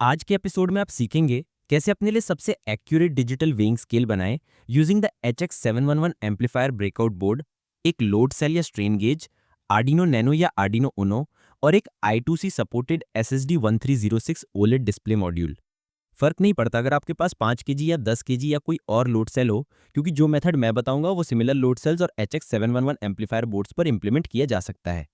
आज के एपिसोड में आप सीखेंगे कैसे अपने लिए सबसे एक्यूरेट डिजिटल वेइंग स्केल बनाएं using the HX711 amplifier breakout board, एक लोड सेल या स्ट्रेन गेज, आर्डिनो नैनो या आर्डिनो उनो और एक I2C supported SSD1306 OLED display module. फर्क नहीं पड़ता अगर आपके पास 5 केजी या 10 केजी या कोई और लोड सेल हो, क्योंकि जो मेथड मैं बताऊंगा वो सिमिलर लोड सेल्स और HX711 एम्पलीफायर बोर्ड्स पर इंप्लीमेंट किया जा सकता है।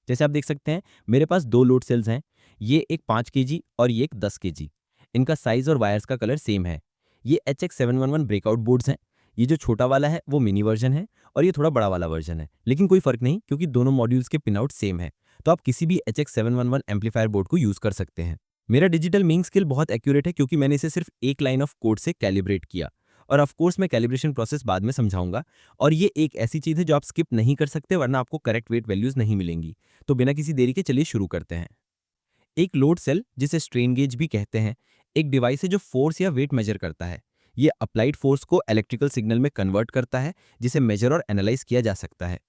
जैसे आप देख सकते हैं, मेरे पास दो लोड सेल्स हैं। ये एक 5 केजी और ये एक 10 केजी। इनका साइज और वायर्स का कलर सेम है। ये HX711 ब्रेकआउट बोर्ड्स हैं। ये जो छोटा वाला है वो मिनी वर्जन है और ये थोड़ा बड़ा वाला वर्जन है, लेकिन कोई फर्क नहीं क्योंकि दोनों मॉड्यूल्स के पिन आउट सेम है। तो आप किसी भी HX711 एम्पलीफायर बोर्ड को यूज कर सकते हैं। मेरा डिजिटल मीइंग स्किल बहुत एक्यूरेट है क्योंकि मैंने इसे सिर्फ एक लाइन ऑफ कोड से कैलिब्रेट किया, और ऑफ कोर्स मैं कैलिब्रेशन प्रोसेस बाद में समझाऊंगा। और ये एक ऐसी चीज़ है जो आप स्किप नहीं कर सकते, वरना आपको करेक्ट वेट वैल्यूज नहीं मिलेंगी। तो बिना किसी देरी के चलिए शुरू करते हैं। एक लोड सेल, जिसे स्ट्रेन गेज भी कहते हैं, एक डिवाइस है जो फोर्स या वेट मेजर करता है। ये अप्लाइड फोर्स को इलेक्ट्रिकल सिग्नल में कन्वर्ट करता है, जिसे मेजर और एनालाइज किया जा सकता है।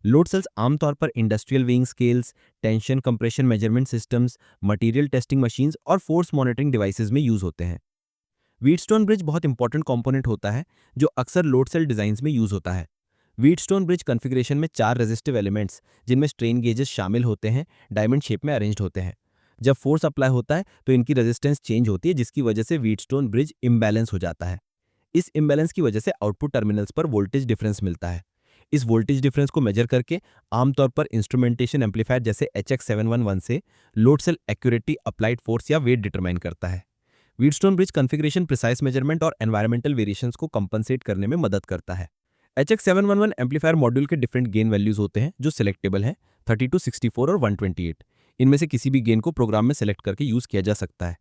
लोड सेल्स आमतौर पर industrial weighing scales, tension compression measurement systems, material testing machines और फोर्स मॉनिटरिंग डिवाइसेज में यूज होते हैं। व्हीटस्टोन ब्रिज बहुत इंपॉर्टेंट कंपोनेंट होता है जो अक्सर लोड सेल डिजाइन में यूज होता है। व्हीटस्टोन ब्रिज कॉन्फ़िगरेशन में 4 रेजिस्टिव एलिमेंट्स, जिनमें स्ट्रेन गेजेस शामिल होते हैं, डायमंड शेप में अरेंज्ड होते हैं। जब फोर्स अप्लाई होता है तो इनकी रेजिस्टेंस चेंज होती है, जिसकी वजह से व्हीटस्टोन ब्रिज इम्बैलेंस हो जाता है। इस इम्बैलेंस की वजह से आउटपुट टर्मिनल्स पर वोल्टेज डिफरेंस मिलता है। इस वोल्टेज डिफरेंस को मेजर करके आमतौर पर इंस्ट्रूमेंटेशन एम्पलीफायर जैसे HX711 से load cell accurately applied force या वेट डिटरमाइन करता है। Wheatstone bridge configuration precise measurement और एनवायरमेंटल वेरिएशंस को कंपनसेट करने में मदद करता है। HX711 एम्पलीफायर मॉड्यूल के डिफरेंट गेन वैल्यूज होते हैं जो सिलेक्टेबल हैं, 32, 64 और 128। इनमें से किसी भी गेन को प्रोग्राम में सेलेक्ट करके यूज किया जा सकता है।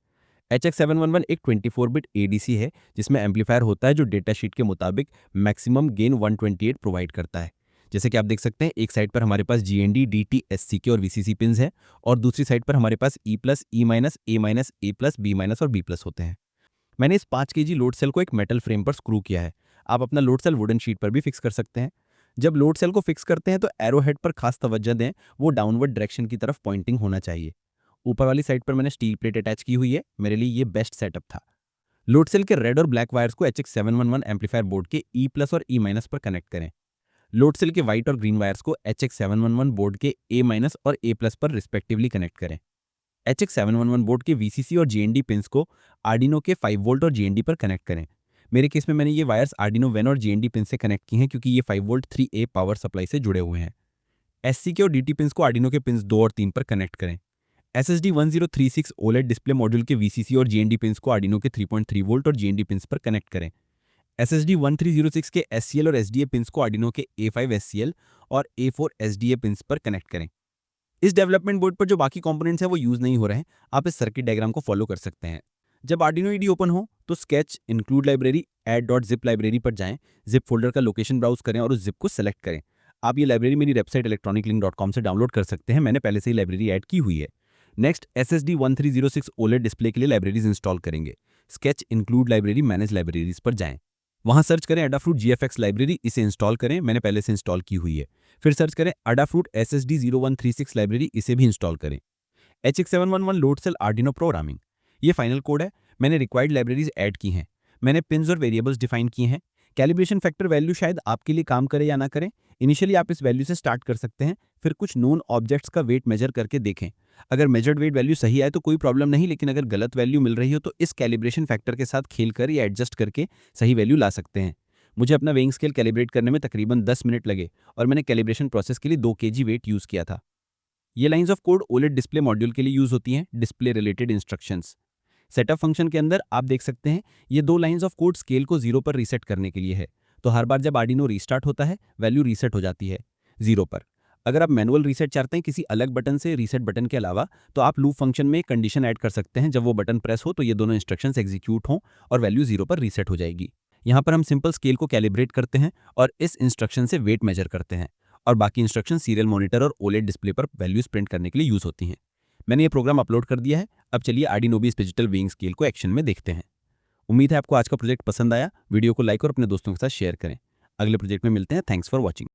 HX711 एक 24 बिट ADC है, जिसमें एम्पलीफायर होता है जो डेटा शीट के मुताबिक मैक्सिमम गेन 128 प्रोवाइड करता है। जैसे कि आप देख सकते हैं, एक साइड पर हमारे पास GND, DT, SCK और VCC पिन्स हैं, और दूसरी साइड पर हमारे पास E+, E-, A-, A+, B- और B+ होते हैं। मैंने इस 5 केजी लोड सेल को एक मेटल फ्रेम पर स्क्रू किया है। आप अपना लोड सेल वुडन शीट पर भी फिक्स कर सकते हैं। जब लोड सेल को फिक्स करते हैं तो एरो हेड पर खास तवज्जो दें, वो डाउनवर्ड डायरेक्शन की तरफ पॉइंटिंग होना चाहिए। ऊपर वाली साइड पर मैंने स्टील प्लेट अटैच की हुई है, मेरे लिए ये बेस्ट सेटअप था। लोड सेल के रेड और ब्लैक वायर्स को HX711 एम्पलीफायर बोर्ड के E+ और E- पर कनेक्ट करें। लोड सेल के व्हाइट और ग्रीन वायर्स को HX711 बोर्ड के A- और A+ पर रिस्पेक्टिवली कनेक्ट करें। HX711 बोर्ड के VCC और GND पिंस को आर्डिनो के 5 वोल्ट और GND पर कनेक्ट करें। मेरे केस में मैंने ये वायर्स आर्डिनो वेन और GND पिन से कनेक्ट की हैं, क्योंकि ये 5 वोल्ट 3A पावर सप्लाई से जुड़े हुए हैं। SCK और DT पिंस को आर्डिनो के पिंस 2 और 3 पर कनेक्ट करें। SSD1036 OLED डिस्प्ले मॉड्यूल के VCC और GND पिंस को आर्डिनो के 3.3 वोल्ट और GND पिंस पर कनेक्ट करें। SSD1306 के SCL और SDA पिंस को आर्डिनो के A5 SCL और A4 SDA पिंस पर कनेक्ट करें। इस डेवलपमेंट बोर्ड पर जो बाकी कंपोनेंट्स हैं वो यूज नहीं हो रहे हैं, आप इस सर्किट डायग्राम को फॉलो कर सकते हैं। जब आर्डिनो ईडी ओपन हो तो sketch, include library, add.zip library पर जाएं, जिप फोल्डर का लोकेशन ब्राउज करें और उस जिप को सेलेक्ट करें। आप ये लाइब्रेरी मेरी वेबसाइट electroniclink.com से डाउनलोड कर सकते हैं, मैंने पहले से ही लाइब्रेरी ऐड की हुई है। नेक्स्ट, SSD1306 OLED डिस्प्ले के लिए लाइब्रेरीज इंस्टॉल करेंगे। Sketch, include library, manage libraries पर जाएं, वहां सर्च करें Adafruit GFX लाइब्रेरी, इसे इंस्टॉल करें, मैंने पहले से इंस्टॉल की हुई है। फिर सर्च करें Adafruit SSD0136 लाइब्रेरी, इसे भी इंस्टॉल करें। HX711 load cell Arduino programming, ये फाइनल कोड है। मैंने रिक्वायर्ड लाइब्रेरीज ऐड की हैं, मैंने पिन्स और वेरिएबल्स डिफाइन किए हैं। कैलिब्रेशन फैक्टर वैल्यू शायद आपके लिए काम करे या ना करें। इनिशियली आप इस वैल्यू से स्टार्ट कर सकते हैं, फिर कुछ नोन ऑब्जेक्ट्स का वेट मेजर करके देखें। अगर मेजर्ड वेट वैल्यू सही आए तो कोई प्रॉब्लम नहीं, लेकिन अगर गलत वैल्यू मिल रही हो तो इस कैलिब्रेशन फैक्टर के साथ खेलकर या एडजस्ट करके सही वैल्यू ला सकते हैं। मुझे अपना वेइंग स्केल कैलिब्रेट करने में तकरीबन 10 मिनट लगे, और मैंने कैलिब्रेशन प्रोसेस के लिए 2 केजी वेट यूज़ किया था। ये lines of code OLED display module के लिए यूज होती हैं, display related instructions. Setup function के अंदर आप देख सकते हैं, ये 2 लाइंस ऑफ कोड स्केल को 0 पर रीसेट करने के लिए है। तो हर बार जब आर्डिनो रीस्टार्ट होता है, वैल्यू रीसेट हो जाती है 0 पर। अगर आप मैनुअल रीसेट चाहते हैं किसी अलग बटन से रीसेट बटन के अलावा, तो आप लूप फंक्शन में एक कंडीशन ऐड कर सकते हैं, जब वो बटन प्रेस हो तो ये दोनों इंस्ट्रक्शंस एग्जीक्यूट हों और वैल्यू 0 पर रीसेट हो जाएगी। यहाँ पर हम सिंपल स्केल को कैलिब्रेट करते हैं और इस इंस्ट्रक्शन से वेट मेजर करते हैं, और बाकी इंस्ट्रक्शन सीरियल मॉनिटर और OLED डिस्प्ले पर वैल्यूज प्रिंट करने के लिए यूज होती हैं। मैंने ये प्रोग्राम अपलोड कर दिया है। अब चलिए आर्डिनो इस डिजिटल वेइंग स्केल को एक्शन में देखते हैं। उम्मीद है आपको आज का प्रोजेक्ट पसंद आया। वीडियो को लाइक और अपने दोस्तों के साथ शेयर करें। अगले प्रोजेक्ट में मिलते हैं। Thanks for watching.